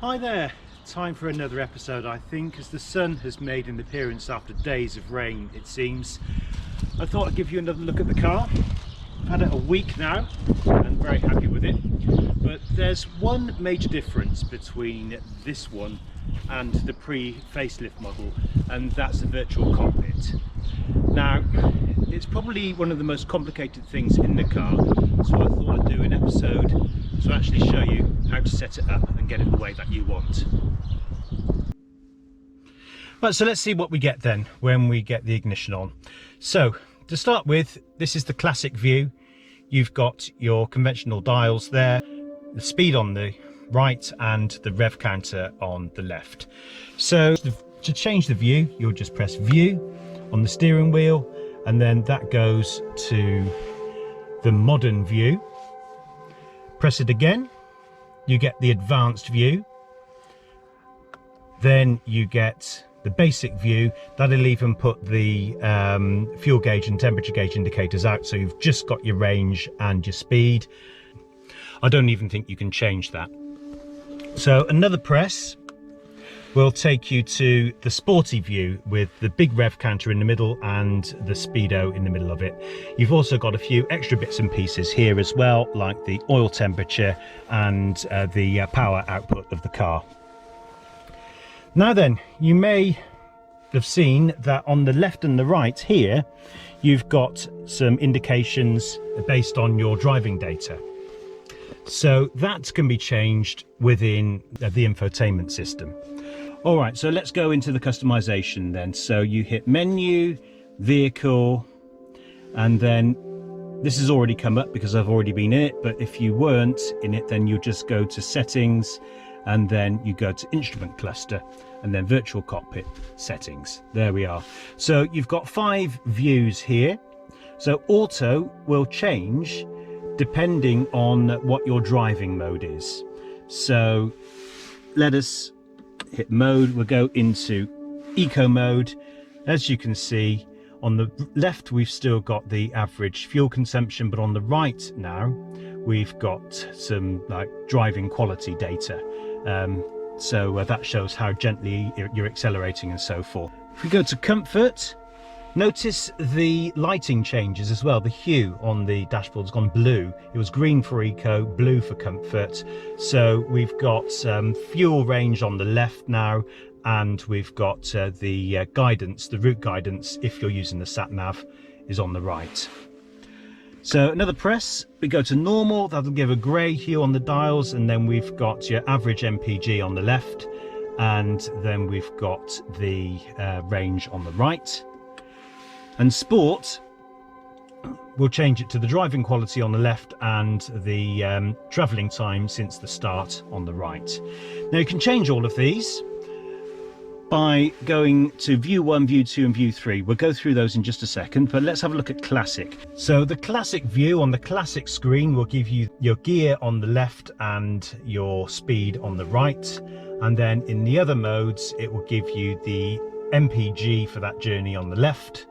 Hi there, time for another episode I think, as the sun has made an appearance after days of rain it seems. I thought I'd give you another look at the car. I've had it a week now and very happy with it, but there's one major difference between this one and the pre-facelift model, and that's the virtual cockpit. Now, it's probably one of the most complicated things in the car, so I thought I'd do an episode to actually show you how to set it up and get it the way that you want. Right, so let's see what we get then when we get the ignition on. So, to start with, this is the classic view. You've got your conventional dials there, the speed on the right and the rev counter on the left. So to change the view, you'll just press view on the steering wheel, and then that goes to the modern view. Press it again, you get the advanced view. Then you get the basic view. That'll even put the fuel gauge and temperature gauge indicators out, so you've just got your range and your speed. I don't even think you can change that. So another press will take you to the sporty view with the big rev counter in the middle and the speedo in the middle of it. You've also got a few extra bits and pieces here as well, like the oil temperature and the power output of the car. Now then, you may have seen that on the left and the right here, you've got some indications based on your driving data. So that can be changed within the infotainment system. All right, so let's go into the customization then. So you hit menu, vehicle, and then this has already come up because I've already been in it, but if you weren't in it, then you just go to settings, and then you go to instrument cluster, and then virtual cockpit settings. There we are. So you've got 5 views here. So auto will change depending on what your driving mode is. So let us hit mode. We'll go into eco mode. As you can see, on the left we've still got the average fuel consumption, but on the right now we've got some like driving quality data. So that shows how gently you're accelerating and so forth. If we go to comfort, notice the lighting changes as well. The hue on the dashboard's gone blue. It was green for eco, blue for comfort. So we've got fuel range on the left now, and we've got the guidance, the route guidance, if you're using the sat nav, is on the right. So another press, we go to normal, that'll give a grey hue on the dials, and then we've got your average MPG on the left, and then we've got the range on the right. And sport, we'll change it to the driving quality on the left and the travelling time since the start on the right. Now you can change all of these by going to view 1, view 2 and view 3. We'll go through those in just a second, but let's have a look at classic. So the classic view on the classic screen will give you your gear on the left and your speed on the right, and then in the other modes it will give you the MPG for that journey on the left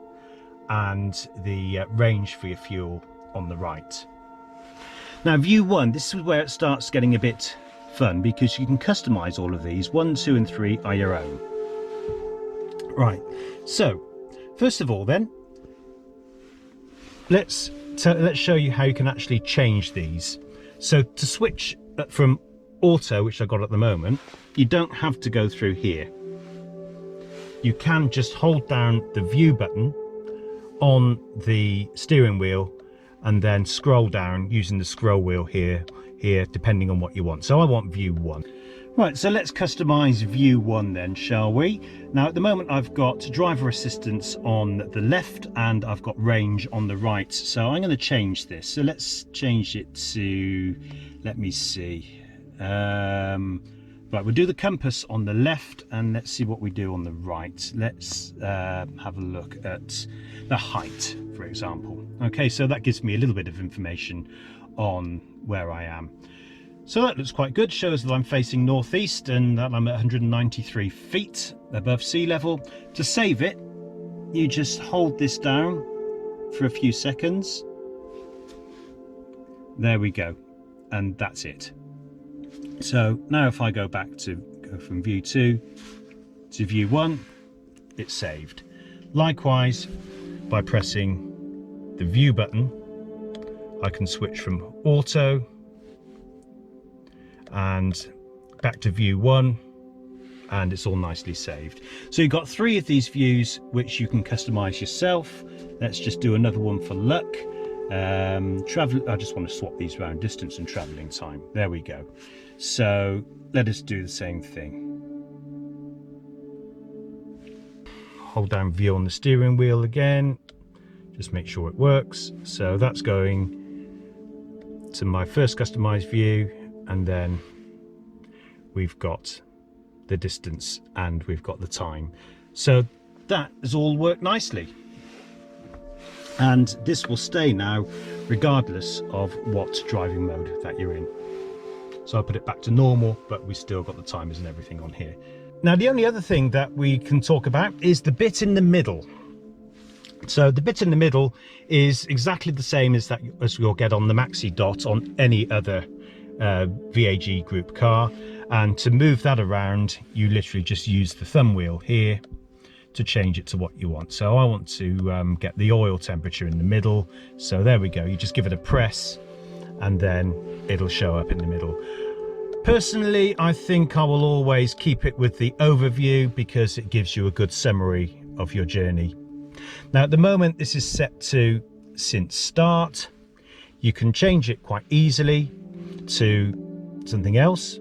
and the range for your fuel on the right. Now view 1, this is where it starts getting a bit fun, because you can customize all of these. 1, 2 and 3 are your own. Right, so first of all then, let's show you how you can actually change these. So to switch from auto, which I've got at the moment, you don't have to go through here. You can just hold down the view button on the steering wheel and then scroll down using the scroll wheel here depending on what you want. So I want view 1. Right, so let's customize view 1 then, shall we? Now at the moment I've got driver assistance on the left and I've got range on the right, so I'm going to change this. So let's change it to, let me see, right, we'll do the compass on the left and let's see what we do on the right. Let's have a look at the height, for example. Okay, so that gives me a little bit of information on where I am. So that looks quite good, shows that I'm facing northeast and that I'm at 193 feet above sea level. To save it, you just hold this down for a few seconds. There we go, and that's it. So now if I go from view 2 to view 1, it's saved. Likewise, by pressing the view button, I can switch from auto and back to view 1, and it's all nicely saved. So you've got 3 of these views which you can customize yourself. Let's just do another one for luck. I just want to swap these around, distance and traveling time. There we go. So let us do the same thing. Hold down view on the steering wheel again, just make sure it works. So that's going to my first customized view, and then we've got the distance and we've got the time. So that has all worked nicely, and this will stay now regardless of what driving mode that you're in. So I'll put it back to normal, but we still got the timers and everything on here. Now the only other thing that we can talk about is the bit in the middle. So the bit in the middle is exactly the same as you'll get on the Maxi Dot on any other VAG group car, and to move that around you literally just use the thumb wheel here to change it to what you want. So I want to get the oil temperature in the middle, so there we go. You just give it a press and then it'll show up in the middle. Personally, I think I will always keep it with the overview because it gives you a good summary of your journey. Now at the moment this is set to since start. You can change it quite easily to something else.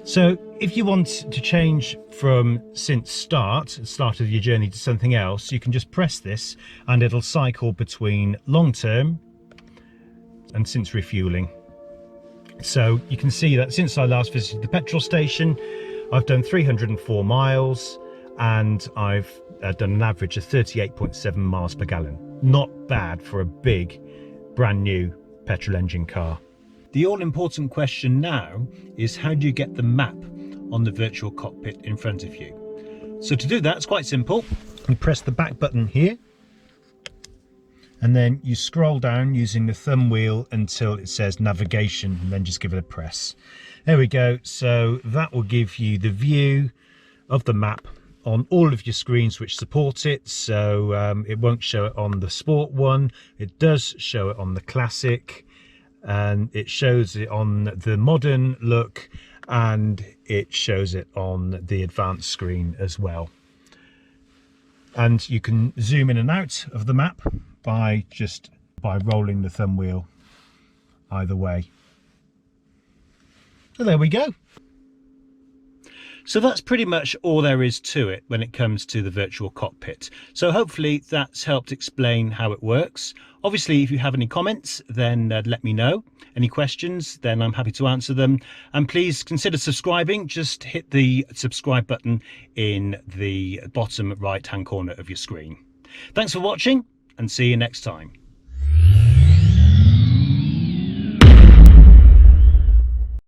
So if you want to change from since start of your journey to something else, you can just press this and it'll cycle between long term and since refueling. So you can see that since I last visited the petrol station, I've done 304 miles and I've done an average of 38.7 miles per gallon. Not bad for a big brand new petrol engine car. The all-important question now is, how do you get the map on the virtual cockpit in front of you? So to do that, it's quite simple. You press the back button here and then you scroll down using the thumb wheel until it says navigation, and then just give it a press. There we go. So that will give you the view of the map on all of your screens which support it. So it won't show it on the sport one, it does show it on the classic, and it shows it on the modern look, and it shows it on the advanced screen as well. And you can zoom in and out of the map by rolling the thumb wheel either way. So there we go. So that's pretty much all there is to it when it comes to the virtual cockpit. So hopefully that's helped explain how it works. Obviously, if you have any comments, then let me know. Any questions, then I'm happy to answer them. And please consider subscribing. Just hit the subscribe button in the bottom right-hand corner of your screen. Thanks for watching, and see you next time.